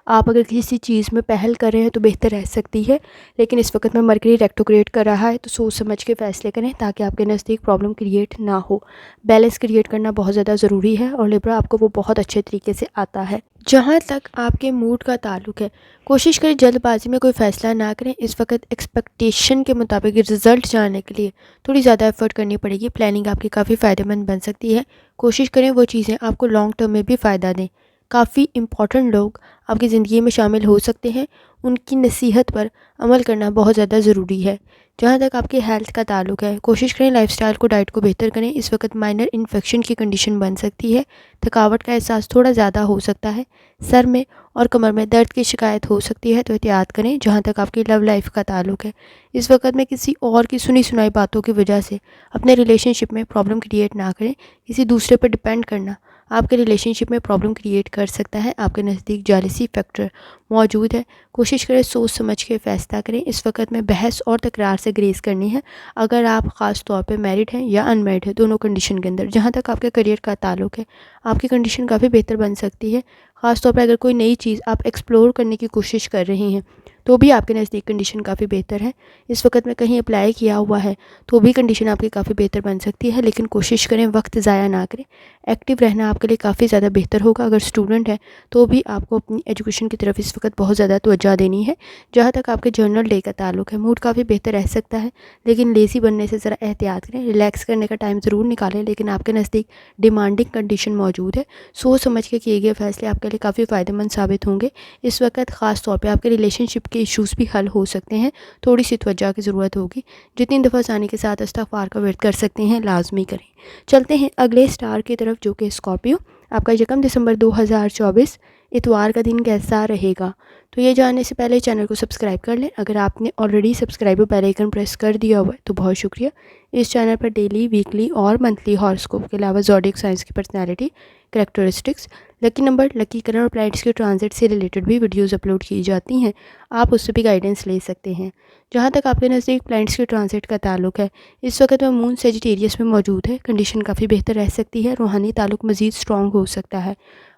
A: आप अगर किसी चीज़ में पहल कर रहे हैं तो बेहतर रह सकती है, लेकिन इस वक्त में मरकरी रेट्रोग्रेड कर रहा है तो सोच समझ के फ़ैसले करें ताकि आपके नज़दीक प्रॉब्लम क्रिएट ना हो। बैलेंस क्रिएट करना बहुत ज़्यादा ज़रूरी है और लिब्रा आपको वो बहुत अच्छे तरीके से आता है। जहाँ तक आपके मूड का ताल्लुक है, कोशिश करें जल्दबाजी में कोई फ़ैसला ना करें। इस वक्त एक्सपेक्टेशन के मुताबिक रिज़ल्ट जानने के लिए थोड़ी ज़्यादा एफर्ट करनी पड़ेगी। प्लानिंग आपकी काफ़ी फ़ायदेमंद बन सकती है। कोशिश करें वो चीज़ें आपको लॉन्ग टर्म में भी फ़ायदा दें। काफ़ी इम्पॉर्टेंट लोग आपकी ज़िंदगी में शामिल हो सकते हैं, उनकी नसीहत पर अमल करना बहुत ज़्यादा ज़रूरी है। जहाँ तक आपकी हेल्थ का ताल्लुक है, कोशिश करें लाइफ़स्टाइल को, डाइट को बेहतर करें। इस वक्त माइनर इन्फेक्शन की कंडीशन बन सकती है। थकावट का एहसास थोड़ा ज़्यादा हो सकता है। सर में और कमर में दर्द की शिकायत हो सकती है तो एहतियात करें। जहाँ तक आपकी लव लाइफ का ताल्लुक है, इस वक्त में किसी और की सुनी सुनाई बातों की वजह से अपने रिलेशनशिप में प्रॉब्लम क्रिएट ना करें। किसी दूसरे पर डिपेंड करना आपके रिलेशनशिप में प्रॉब्लम क्रिएट कर सकता है। आपके नज़दीक जालिसी फैक्टर मौजूद है। कोशिश करें सोच समझ के फ़ैसला करें। इस वक्त में बहस और तकरार से ग्रेस करनी है। अगर आप ख़ास तौर पे मैरिड हैं या अनमैरिड हैं, दोनों कंडीशन के अंदर। जहाँ तक आपके करियर का ताल्लुक है, आपकी कंडीशन काफ़ी बेहतर बन सकती है। ख़ास तौर पे अगर कोई नई चीज़ आप एक्सप्लोर करने की कोशिश कर रही हैं तो भी आपके नज़दीक कंडीशन काफ़ी बेहतर है। इस वक्त में कहीं अप्लाई किया हुआ है तो भी कंडीशन आपकी काफ़ी बेहतर बन सकती है, लेकिन कोशिश करें वक्त ज़ाया ना करें। एक्टिव रहना आपके लिए काफ़ी ज़्यादा बेहतर होगा। अगर स्टूडेंट है तो भी आपको अपनी एजुकेशन की तरफ इस वक्त बहुत ज़्यादा तवज्जो देनी है। जहाँ तक आपके जर्नल डे का ताल्लुक है, मूड काफ़ी बेहतर रह सकता है, लेकिन लेज़ी बनने से ज़रा एहतियात करें। रिलैक्स करने का टाइम ज़रूर निकालें, लेकिन आपके नज़दीक डिमांडिंग कंडीशन मौजूद है। सोच समझ के किए गए फैसले आपके लिए काफ़ी फ़ायदेमंद साबित होंगे। इस वक्त ख़ास तौर पे आपके रिलेशनशिप के इश्यूज़ भी हल हो सकते हैं। थोड़ी सी तवज्जो की ज़रूरत होगी। जितनी दफ़ा आसानी के साथ इस्तग़फ़ार का विर्द कर सकते हैं लाजमी करें। चलते हैं अगले स्टार की तरफ, जो कि स्कॉर्पियो। आपका 1 दिसंबर 2024 इतवार का दिन कैसा रहेगा? तो ये जानने से पहले चैनल को सब्सक्राइब कर लें। अगर आपने already subscribe bell icon press कर दिया हुआ है तो बहुत शुक्रिया। इस चैनल पर डेली, वीकली और मंथली हॉरोस्कोप के अलावा ज़ोडिक साइंस की personality, characteristics, lucky number, lucky colour और प्लैनेट्स के ट्रांजिट से रिलेटेड भी वीडियोस अपलोड की जाती हैं। आप उससे भी गाइडेंस ले सकते हैं। जहाँ तक आपके नज़दीक प्लैनेट्स के ट्रांजिट का ताल्लुक है, इस वक्त में मून सेजिटेरियस में मौजूद है। कंडीशन काफ़ी बेहतर रह सकती है। रूहानी ताल्लुक मज़ीद स्ट्रॉन्ग हो सकता है।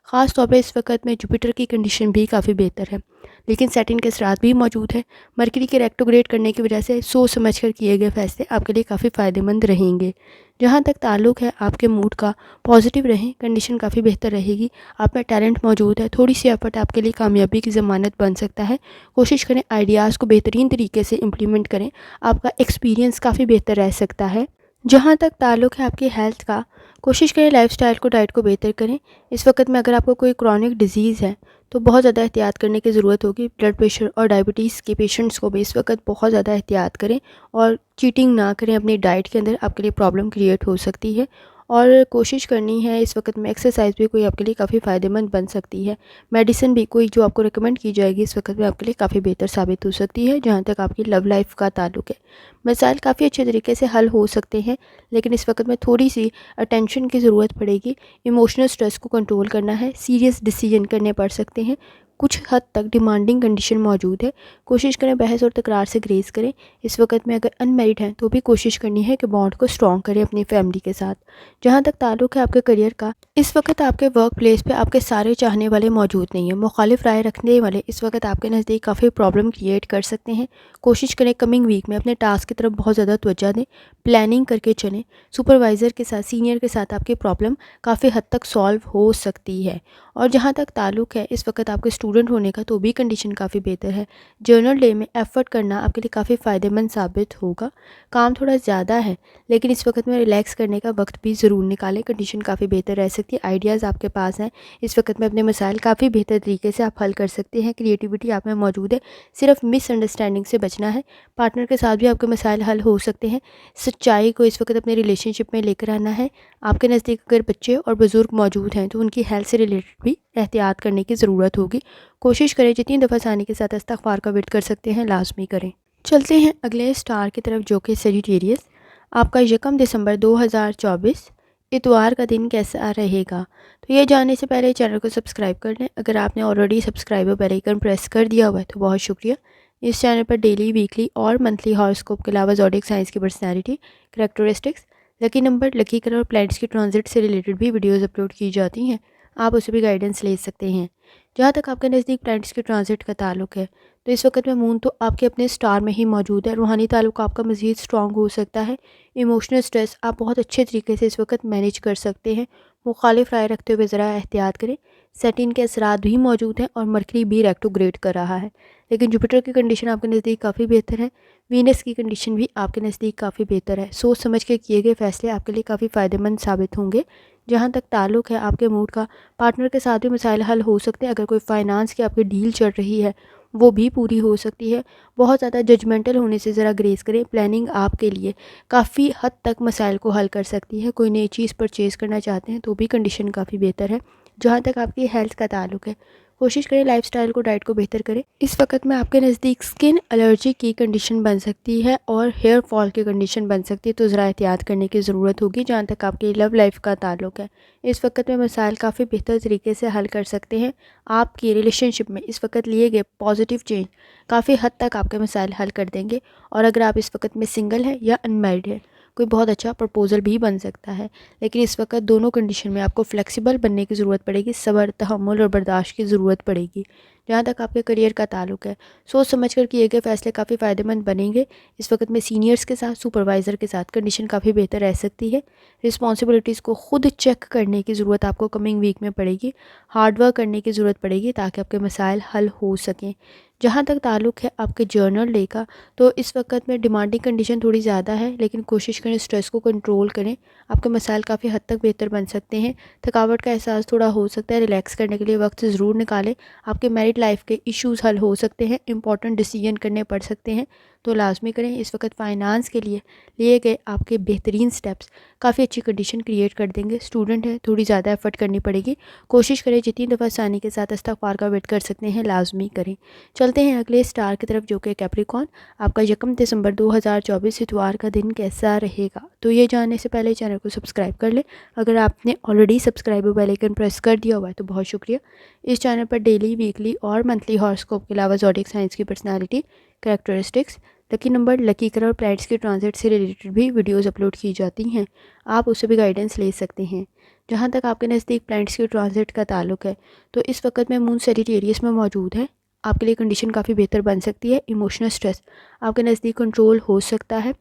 A: ख़ास तौर पर इस वक्त में जुपिटर की कंडीशन भी काफ़ी बेहतर है। लेकिन सैटर्न के असरात भी मौजूद है। मरकरी के रेट्रोग्रेड करने की वजह से सोच समझ कर किए गए फैसले आपके लिए काफ़ी फ़ायदेमंद रहेंगे। जहाँ तक ताल्लुक़ है आपके मूड का, पॉजिटिव रहें, कंडीशन काफ़ी बेहतर रहेगी। आप में टैलेंट मौजूद है, थोड़ी सी एफर्ट आपके लिए कामयाबी की ज़मानत बन सकता है। कोशिश करें आइडियाज़ को बेहतरीन तरीके से इम्प्लीमेंट करें, आपका एक्सपीरियंस काफ़ी बेहतर रह सकता है। जहाँ तक ताल्लुक़ है आपकी हेल्थ का, कोशिश करें लाइफ़स्टाइल को, डाइट को बेहतर करें। इस वक्त में अगर आपको कोई क्रॉनिक डिजीज़ है तो बहुत ज़्यादा एहतियात करने की ज़रूरत होगी। ब्लड प्रेशर और डायबिटीज़ के पेशेंट्स को भी इस वक्त बहुत ज़्यादा एहतियात करें और चीटिंग ना करें अपनी डाइट के अंदर, आपके लिए प्रॉब्लम क्रिएट हो सकती है। और कोशिश करनी है इस वक्त में एक्सरसाइज भी कोई आपके लिए काफ़ी फ़ायदेमंद बन सकती है। मेडिसिन भी कोई जो आपको रिकमेंड की जाएगी इस वक्त में आपके लिए काफ़ी बेहतर साबित हो सकती है। जहाँ तक आपकी लव लाइफ का ताल्लुक है, मसाइल काफ़ी अच्छे तरीके से हल हो सकते हैं, लेकिन इस वक्त में थोड़ी सी अटेंशन की ज़रूरत पड़ेगी। इमोशनल स्ट्रेस को कंट्रोल करना है, सीरियस डिसीजन करने पड़ सकते हैं, कुछ हद तक डिमांडिंग कंडीशन मौजूद है। कोशिश करें बहस और तकरार से ग्रेज करें। इस वक्त में अगर अनमैरिड हैं तो भी कोशिश करनी है कि बॉन्ड को स्ट्रॉन्ग करें अपनी फैमिली के साथ। जहाँ तक ताल्लुक है आपके करियर का, इस वक्त आपके वर्क प्लेस पे आपके सारे चाहने वाले मौजूद नहीं हैं। मुखालिफ राय रखने वाले इस वक्त आपके नज़दीक काफ़ी प्रॉब्लम क्रिएट कर सकते हैं। कोशिश करें कमिंग वीक में अपने टास्क की तरफ बहुत ज़्यादा तवज्जो दें, प्लानिंग करके चलें। सुपरवाइज़र के साथ, सीनियर के साथ आपकी प्रॉब्लम काफ़ी हद तक सॉल्व हो सकती है। और जहाँ तक ताल्लुक है इस वक्त आपके स्टूडेंट होने का, तो भी कंडीशन काफ़ी बेहतर है। जर्नल डे में एफ़र्ट करना आपके लिए काफ़ी फ़ायदेमंद साबित होगा। काम थोड़ा ज़्यादा है, लेकिन इस वक्त में रिलैक्स करने का वक्त भी ज़रूर निकालें, कंडीशन काफ़ी बेहतर रह सकती है। आइडियाज़ आपके पास हैं, इस वक्त में अपने मसाइल काफ़ी बेहतर तरीके से आप हल कर सकते हैं। क्रिएटिविटी आप में मौजूद है, सिर्फ मिसअंडरस्टैंडिंग से बचना है। पार्टनर के साथ भी आपके मसाइल हल हो सकते हैं। सच्चाई को इस वक्त अपने रिलेशनशिप में लेकर आना है। आपके नज़दीक अगर बच्चे और बुज़ुर्ग मौजूद हैं तो उनकी हेल्थ से रिलेटेड भी एहतियात करने की ज़रूरत होगी। कोशिश करें जितनी दफ़ा आसानी के साथ इस्तिग़फ़ार का विर्द कर सकते हैं लाज़मी करें। चलते हैं अगले स्टार की तरफ जो कि सजिटेरियस। आपका 1 दिसंबर 2024 इतवार का दिन कैसा रहेगा? तो ये जानने से पहले चैनल को सब्सक्राइब कर लें। अगर आपने already subscribe bell icon press कर दिया हुआ है तो बहुत शुक्रिया। इस चैनल पर डेली, वीकली और मंथली हॉरोस्कोप के अलावा ज़ोडिएक साइंस की personality, characteristics, lucky number, lucky colour और प्लैनेट्स की ट्रांजिट से रिलेटेड भी वीडियोस अपलोड की जाती हैं। आप उससे भी गाइडेंस ले सकते हैं। जहाँ तक आपके नज़दीक प्लैनेट्स की ट्रांजिट का ताल्लुक है, तो इस वक्त में मून तो आपके अपने स्टार में ही मौजूद है। रूहानी ताल्लुक आपका मज़ीद स्ट्रॉन्ग हो सकता है। इमोशनल स्ट्रेस आप बहुत अच्छे तरीके से इस वक्त मैनेज कर सकते हैं। मुखालिफ राय रखते हुए ज़रा एहतियात करें। सैटर्न के असरात भी मौजूद हैं और मरकरी भी रेट्रोग्रेड कर रहा है, लेकिन जुपिटर की कंडीशन आपके नज़दीक काफ़ी बेहतर है। वीनस की कंडीशन भी आपके नज़दीक काफ़ी बेहतर है। सोच समझ के किए गए फैसले आपके लिए काफ़ी फ़ायदेमंद साबित होंगे। जहाँ तक ताल्लुक है आपके मूड का, पार्टनर के साथ भी मसाइल हल हो सकते हैं। अगर कोई फाइनेंस की आपकी डील चल रही है वो भी पूरी हो सकती है। बहुत ज़्यादा जजमेंटल होने से ज़रा ग्रेस करें। प्लानिंग आपके लिए काफ़ी हद तक मसाइल को हल कर सकती है। कोई नई चीज़ परचेज़ करना चाहते हैं तो भी कंडीशन काफ़ी बेहतर है। जहाँ तक आपकी हेल्थ का ताल्लुक है, कोशिश करें लाइफस्टाइल को, डाइट को बेहतर करें। इस वक्त में आपके नज़दीक स्किन एलर्जी की कंडीशन बन सकती है और हेयर फॉल की कंडीशन बन सकती है, तो ज़रा एहतियात करने की ज़रूरत होगी। जहाँ तक आपकी लव लाइफ का ताल्लुक है, इस वक्त में मसाइल काफ़ी बेहतर तरीके से हल कर सकते हैं। आपकी रिलेशनशिप में इस वक्त लिए गए पॉजिटिव चेंज काफ़ी हद तक आपके मसाइल हल कर देंगे। और अगर आप इस वक्त में सिंगल हैं या अनमैरिड हैं, कोई बहुत अच्छा प्रपोज़ल भी बन सकता है। लेकिन इस वक्त दोनों कंडीशन में आपको फ्लेक्सिबल बनने की ज़रूरत पड़ेगी, सब्र, तहम्मुल और बर्दाश्त की ज़रूरत पड़ेगी। जहाँ तक आपके करियर का ताल्लुक है, सोच समझ कर किए गए फैसले काफ़ी फ़ायदेमंद बनेंगे। इस वक्त में सीनियर्स के साथ, सुपरवाइज़र के साथ कंडीशन काफ़ी बेहतर रह सकती है। रिस्पॉन्सिबिलिटीज़ को खुद चेक करने की ज़रूरत आपको कमिंग वीक में पड़ेगी। हार्ड वर्क करने की ज़रूरत पड़ेगी ताकि आपके मसाइल हल हो सकें। जहाँ तक ताल्लुक है आपके जर्नल डे का, तो इस वक्त में डिमांडिंग कंडीशन थोड़ी ज़्यादा है, लेकिन कोशिश करें स्ट्रेस को कंट्रोल करें। आपके मसाइल काफ़ी हद तक बेहतर बन सकते हैं। थकावट का एहसास थोड़ा हो सकता है, रिलैक्स करने के लिए वक्त ज़रूर निकालें। आपके मैरिड लाइफ के इश्यूज़ हल हो सकते हैं, इंपॉर्टेंट डिसीजन करने पड़ सकते हैं, तो लाजमी करें। इस वक्त फाइनेंस के लिए गए आपके बेहतरीन स्टेप्स काफ़ी अच्छी कंडीशन क्रिएट कर देंगे। स्टूडेंट है, थोड़ी ज़्यादा एफर्ट करनी पड़ेगी। कोशिश करें जितनी दफ़ा आसानी के साथ इस्तिग़फ़ार का विर्द कर सकते हैं लाजमी करें। चलते हैं अगले स्टार की तरफ जो कि कैप्रिकॉर्न। आपका 1 दिसंबर 2024 इतवार का दिन कैसा रहेगा? तो ये जानने से पहले चैनल को सब्सक्राइब कर लें। अगर आपने already subscribe bell icon press कर दिया हुआ है तो बहुत शुक्रिया। इस चैनल पर डेली, वीकली और मंथली हॉरोस्कोप के अलावा ज़ोडिएक साइंस की personality, characteristics, lucky number, lucky colour और प्लैनेट्स की ट्रांजिट से रिलेटेड भी वीडियोज़ अपलोड की जाती हैं। आप उससे भी गाइडेंस ले सकते हैं। जहाँ तक आपके नज़दीक प्लैनेट्स की ट्रांजिट का ताल्लुक है, तो इस वक्त में मून सजिटेरियस में मौजूद है। आपके लिए कंडीशन काफ़ी बेहतर बन सकती है। इमोशनल स्ट्रेस आपके नज़दीक कंट्रोल हो सकता है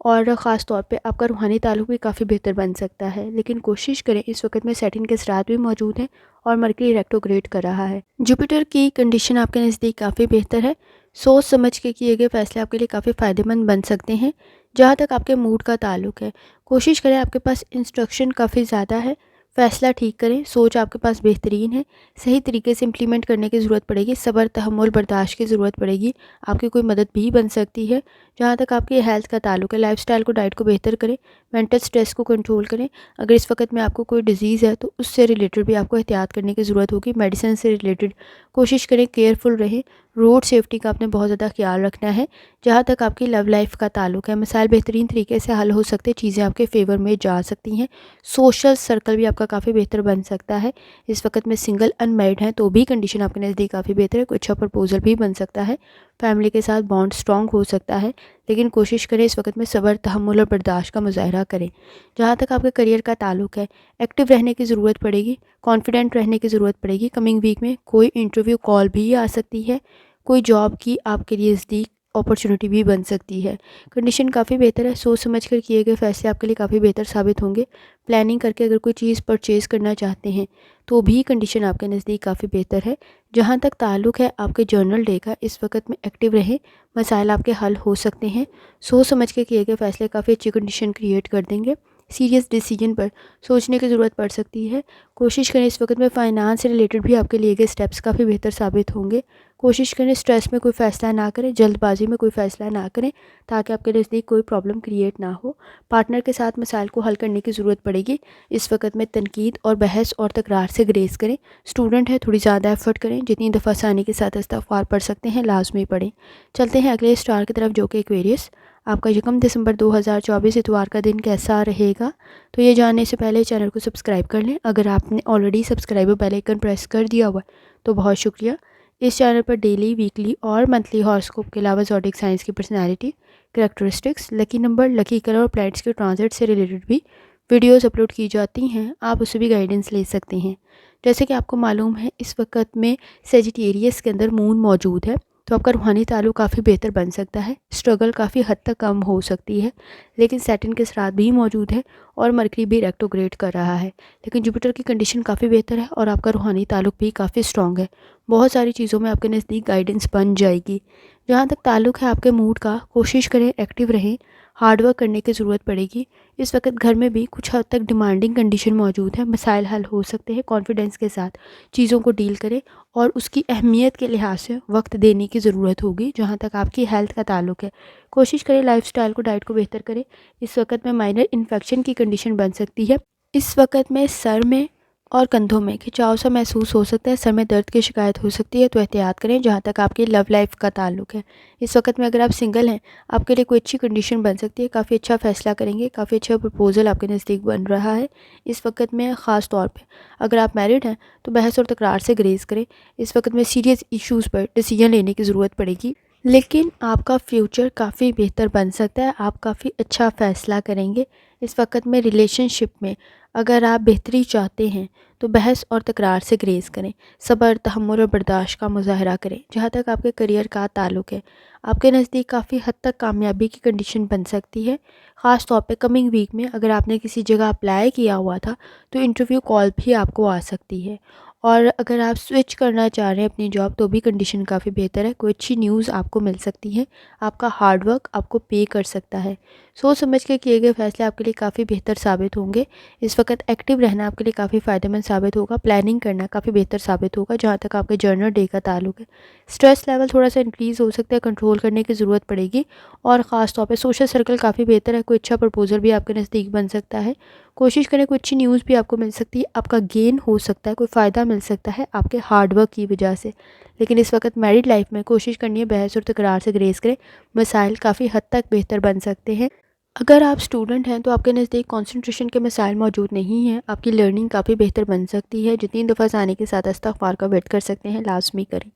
A: और ख़ास तौर पे आपका रूहानी ताल्लुक भी काफ़ी बेहतर बन सकता है। लेकिन कोशिश करें, इस वक्त में सैटर्न के असरात भी मौजूद हैं और मरकरी रेट्रोग्रेड कर रहा है। जुपिटर की कंडीशन आपके नज़दीक काफ़ी बेहतर है। सोच समझ के किए गए फैसले आपके लिए काफ़ी फ़ायदेमंद बन सकते हैं। जहाँ तक आपके मूड का ताल्लुक है, कोशिश करें, आपके पास इंस्ट्रक्शन काफ़ी ज़्यादा है, फ़ैसला ठीक करें, सोच आपके पास बेहतरीन है, सही तरीके से इम्प्लीमेंट करने की ज़रूरत पड़ेगी, सब्र तहम्मुल बर्दाश्त की ज़रूरत पड़ेगी, आपकी कोई मदद भी बन सकती है। जहाँ तक आपकी हेल्थ का ताल्लुक है, लाइफ़स्टाइल को, डाइट को बेहतर करें, मेंटल स्ट्रेस को कंट्रोल करें। अगर इस वक्त में आपको कोई डिज़ीज़ है तो उससे रिलेटेड भी आपको एहतियात करने की ज़रूरत होगी। मेडिसिन से रिलेटेड कोशिश करें, केयरफुल रहें। रोड सेफ्टी का आपने बहुत ज़्यादा ख्याल रखना है। जहाँ तक आपकी लव लाइफ का ताल्लुक है, मसाइल बेहतरीन तरीके से हल हो सकते हैं, चीज़ें आपके फेवर में जा सकती हैं। सोशल सर्कल भी आपका काफ़ी बेहतर बन सकता है। इस वक्त में सिंगल अनमैरिड हैं तो भी कंडीशन आपके नज़दीक काफ़ी बेहतर है। कोई अच्छा प्रपोजल भी बन सकता है, फैमिली के साथ बॉन्ड स्ट्रॉन्ग हो सकता है। लेकिन कोशिश करें, इस वक्त में सब्र तहम्मुल और बर्दाश्त का मुज़ाहरा करें। जहाँ तक आपके करियर का ताल्लुक है, एक्टिव रहने की ज़रूरत पड़ेगी, कॉन्फिडेंट रहने की ज़रूरत पड़ेगी। कमिंग वीक में कोई इंटरव्यू कॉल भी आ सकती है, कोई जॉब की आपके लिए नज़दीक अपॉर्चुनिटी भी बन सकती है। कंडीशन काफ़ी बेहतर है, सोच समझ कर किए गए फैसले आपके लिए काफ़ी बेहतर साबित होंगे। प्लानिंग करके अगर कोई चीज़ परचेज़ करना चाहते हैं तो भी कंडीशन आपके नज़दीक काफ़ी बेहतर है। जहाँ तक ताल्लुक है आपके जर्नल डे का, इस वक्त में एक्टिव रहें, मसाइल आपके हल हो सकते हैं। सोच समझ के किए गए फैसले काफ़ी अच्छी कंडीशन क्रिएट कर देंगे। सीरियस डिसीजन पर सोचने की ज़रूरत पड़ सकती है। कोशिश करें, इस वक्त में फ़ाइनांस से रिलेटेड भी आपके लिए गए स्टेप्स काफ़ी बेहतर साबित होंगे। कोशिश करें, स्ट्रेस में कोई फ़ैसला ना करें, जल्दबाजी में कोई फ़ैसला ना करें, ताकि आपके नज़दीक कोई प्रॉब्लम क्रिएट ना हो। पार्टनर के साथ मसाइल को हल करने की ज़रूरत पड़ेगी। इस वक्त में तनकीद और बहस और तकरार से ग्रेस करें। स्टूडेंट है, थोड़ी ज़्यादा एफर्ट करें, जितनी दफ़ा आसानी के साथ इस्तग़फ़ार पढ़ सकते हैं लाजमी पढ़ें। चलते हैं अगले स्टार की तरफ, जो कि एक्वेरियस। आपका 1 दिसंबर 2024 इतवार का दिन कैसा रहेगा? तो ये जानने से पहले चैनल को सब्सक्राइब कर लें। अगर आपने already subscribe bell icon press कर दिया हुआ है तो बहुत शुक्रिया। इस चैनल पर डेली, वीकली और मंथली हॉरोस्कोप के अलावा ज़ोडिक साइंस की personality, characteristics, lucky number, lucky colour और प्लैनेट्स के ट्रांजिट से रिलेटेड भी वीडियोस अपलोड की जाती हैं। आप उससे भी गाइडेंस ले सकते हैं। जैसे कि आपको मालूम है, इस वक्त में सेजिटेरियस के अंदर मून मौजूद है, तो आपका रूहानी ताल्लुक काफ़ी बेहतर बन सकता है। स्ट्रगल काफ़ी हद तक कम हो सकती है। लेकिन सैटर्न के साथ भी मौजूद है और मरकरी भी रेट्रोग्रेड कर रहा है। लेकिन जुपिटर की कंडीशन काफ़ी बेहतर है और आपका रूहानी ताल्लुक भी काफ़ी स्ट्रॉन्ग है। बहुत सारी चीज़ों में आपके नज़दीक गाइडेंस बन जाएगी। जहाँ तक ताल्लुक है आपके मूड का, कोशिश करें, एक्टिव रहें, हार्डवर्क करने की ज़रूरत पड़ेगी। इस वक्त घर में भी कुछ हद तक डिमांडिंग कंडीशन मौजूद है, मसाइल हल हो सकते हैं। कॉन्फिडेंस के साथ चीज़ों को डील करें और उसकी अहमियत के लिहाज से वक्त देने की ज़रूरत होगी। जहाँ तक आपकी हेल्थ का ताल्लुक है, कोशिश करें लाइफस्टाइल को, डाइट को बेहतर करें। इस वक्त में माइनर इन्फेक्शन की कंडीशन बन सकती है। इस वक्त में सर में और कंधों में खिंचाव सा महसूस हो सकता है, सर में दर्द की शिकायत हो सकती है, तो एहतियात करें। जहाँ तक आपकी लव लाइफ का ताल्लुक है, इस वक्त में अगर आप सिंगल हैं, आपके लिए कोई अच्छी कंडीशन बन सकती है, काफ़ी अच्छा फैसला करेंगे, काफ़ी अच्छा प्रपोजल आपके नज़दीक बन रहा है। इस वक्त में ख़ास तौर पे अगर आप मैरिड हैं तो बहस और तकरार से ग्रेज करें। इस वक्त में सीरियस इश्यूज़ पर डिसीजन लेने की ज़रूरत पड़ेगी, लेकिन आपका फ्यूचर काफ़ी बेहतर बन सकता है, आप काफ़ी अच्छा फ़ैसला करेंगे। इस वक्त में रिलेशनशिप में अगर आप बेहतरी चाहते हैं तो बहस और तकरार से ग्रेज करें, सब्र, तहम्मुल और बर्दाश्त का मुज़ाहरा करें। जहाँ तक आपके करियर का ताल्लुक है, आपके नज़दीक काफ़ी हद तक कामयाबी की कंडीशन बन सकती है। ख़ास तौर पे कमिंग वीक में अगर आपने किसी जगह अप्लाई किया हुआ था तो इंटरव्यू कॉल भी आपको आ सकती है। और अगर आप स्विच करना चाह रहे हैं अपनी जॉब तो भी कंडीशन काफ़ी बेहतर है, कोई अच्छी न्यूज़ आपको मिल सकती है, आपका हार्डवर्क आपको पे कर सकता है। सोच समझ के किए गए फैसले आपके लिए काफ़ी बेहतर साबित होंगे। इस वक्त एक्टिव रहना आपके लिए काफ़ी फ़ायदेमंद साबित होगा, प्लानिंग करना काफ़ी बेहतर साबित होगा। जहाँ तक आपके जर्नल डे का ताल्लुक है, स्ट्रेस लेवल थोड़ा सा इंक्रीज़ हो सकता है, कंट्रोल करने की ज़रूरत पड़ेगी। और ख़ास तौर पे सोशल सर्कल काफ़ी बेहतर है, कोई अच्छा प्रपोजल भी आपके नज़दीक बन सकता है। कोशिश करें, कोई अच्छी न्यूज़ भी आपको मिल सकती है, आपका गेन हो सकता है, कोई फ़ायदा मिल सकता है आपके हार्डवर्क की वजह से। लेकिन इस वक्त मैरिड लाइफ में कोशिश करनी है बहस और तकरार से ग्रेज करें, मसाइल काफ़ी हद तक बेहतर बन सकते हैं। अगर आप स्टूडेंट हैं तो आपके नज़दीक कंसंट्रेशन के मसाइल मौजूद नहीं हैं, आपकी लर्निंग काफ़ी बेहतर बन सकती है। जितनी दफ़ा आने के साथ इस्तग़फ़ार का वेट कर सकते हैं, लाज़मी करें।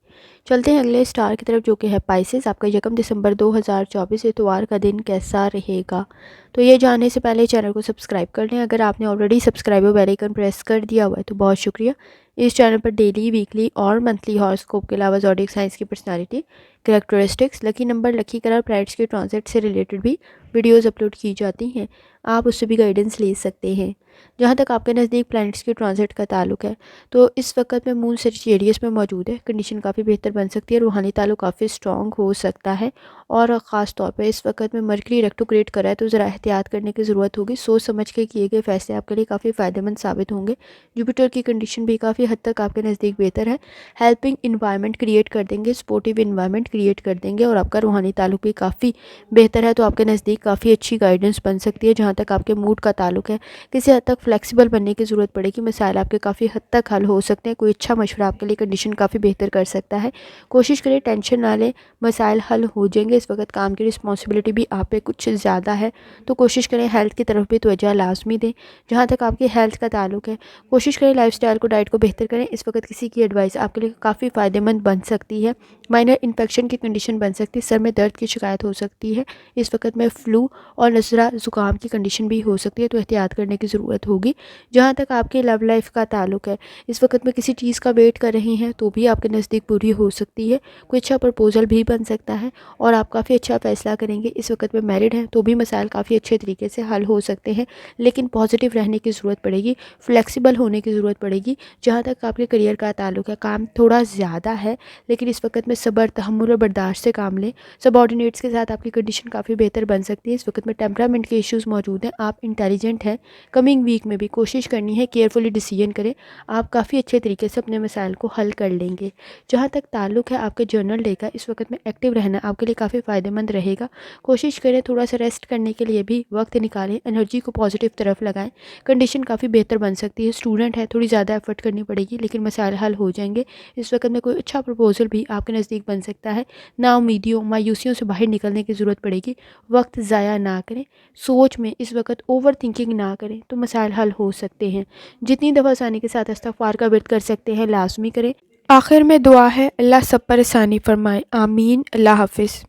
A: चलते हैं अगले स्टार की तरफ, जो कि है पाइसेस। आपका 1 दिसंबर 2024 इतवार का दिन कैसा रहेगा? तो ये जानने से पहले चैनल को सब्सक्राइब कर लें। अगर आपने ऑलरेडी सब्सक्राइब और बेल आइकन प्रेस कर दिया हुआ है तो बहुत शुक्रिया। इस चैनल पर डेली, वीकली और मंथली हॉरोस्कोप के अलावा ज़ोडिएक साइंस की personality, characteristics, lucky number, lucky colour, planets के ट्रांजिट से रिलेटेड भी वीडियोस अपलोड की जाती हैं। आप उससे भी गाइडेंस ले सकते हैं। जहाँ तक आपके नज़दीक प्लैनेट्स के ट्रांजिट का ताल्लुक है, तो इस वक्त में मून सेजिटेरियस में मौजूद है। कंडीशन काफ़ी बेहतर बन सकती है, रूहानी ताल्लुक काफ़ी स्ट्रॉन्ग हो सकता है। और ख़ास तौर पे इस वक्त में मरकरी रेट्रोग्रेड कर रहा है, तो ज़रा एहतियात करने की ज़रूरत होगी। सोच समझ के किए गए फैसले आपके लिए काफ़ी फ़ायदेमंद साबित होंगे। जुपिटर की कंडीशन भी काफ़ी हद तक आपके नज़दीक बेहतर है। हेल्पिंग इन्वायरमेंट क्रिएट कर देंगे, सपोर्टिव इन्वायरमेंट क्रिएट कर देंगे। और आपका रूहानी ताल्लुक भी काफ़ी बेहतर है, तो आपके नज़दीक काफ़ी अच्छी गाइडेंस बन सकती है। जहाँ तक आपके मूड का ताल्लुक है, किसी हद तक फ्लेक्सिबल बनने की ज़रूरत पड़ेगी। मसाइल आपके काफ़ी हद तक हल हो सकते हैं। कोई अच्छा मशवरा आपके लिए कंडीशन काफ़ी बेहतर कर सकता है। कोशिश करें टेंशन ना लें, मसाइल हल हो जाएंगे। इस वक्त काम की रिस्पॉन्सिबिलिटी भी आप पे कुछ ज़्यादा है, तो कोशिश करें हेल्थ की तरफ भी तवज्जो लाजमी दें। जहाँ तक आपकी हेल्थ का ताल्लुक है, कोशिश करें लाइफस्टाइल को, डाइट को बेहतर करें। इस वक्त किसी की एडवाइस आपके लिए काफ़ी फ़ायदेमंद बन सकती है। माइनर इन्फेक्शन की कंडीशन बन सकती है, सर में दर्द की शिकायत हो सकती है। इस वक्त में फ्लू और नज़ला ज़ुकाम की कंडीशन भी हो सकती है, तो एहतियात करने की ज़रूरत होगी। जहाँ तक आपके लव लाइफ का ताल्लुक है, इस वक्त में किसी चीज़ का वेट कर रही हैं तो भी आपके नज़दीक पूरी हो सकती है। कोई अच्छा प्रपोजल भी बन सकता है और आप काफ़ी अच्छा फैसला करेंगे। इस वक्त में मैरिड हैं तो भी मसाइल काफ़ी अच्छे तरीके से हल हो सकते हैं, लेकिन पॉजिटिव रहने की ज़रूरत पड़ेगी, फ्लेक्सिबल होने की ज़रूरत पड़ेगी। जहाँ तक आपके करियर का ताल्लुक है, काम थोड़ा ज़्यादा है, लेकिन इस वक्त में सब्र, तहम्मुल और बर्दाश्त से काम लें। सबऑर्डिनेट्स के साथ आपकी कंडीशन काफ़ी बेहतर बन सकती है। इस वक्त में टेम्परामेंट के इश्यूज़ मौजूद हैं, आप इंटेलिजेंट हैं। कमिंग वीक में भी कोशिश करनी है केयरफुली डिसीजन करें, आप काफ़ी अच्छे तरीके से अपने मसाइल को हल कर लेंगे। जहाँ तक ताल्लुक है आपके जर्नल डे का, इस वक्त में एक्टिव रहना आपके लिए काफ़ी फ़ायदेमंद रहेगा। कोशिश करें थोड़ा सा रेस्ट करने के लिए भी वक्त निकालें, एनर्जी को पॉजिटिव तरफ लगाएं। कंडीशन काफ़ी बेहतर बन सकती है। स्टूडेंट है, थोड़ी ज़्यादा एफर्ट करनी पड़ेगी, लेकिन मसाइल हल हो जाएंगे। इस वक्त में कोई अच्छा प्रपोजल भी आपके नज़दीक बन सकता है। नाउमीदियों, मायूसियों से बाहर निकलने की ज़रूरत पड़ेगी। वक्त ज़ाया ना करें, सोच में इस वक्त ओवर थिंकिंग ना करें, तो मसाइल हल हो सकते हैं। जितनी दफ़ा आसानी के साथ इस्तिग़फ़ार का विर्द कर सकते हैं लाजमी करें। आखिर में दुआ है, अल्लाह सब पर आसानी फरमाए, आमीन। अल्लाह हाफ़िज़।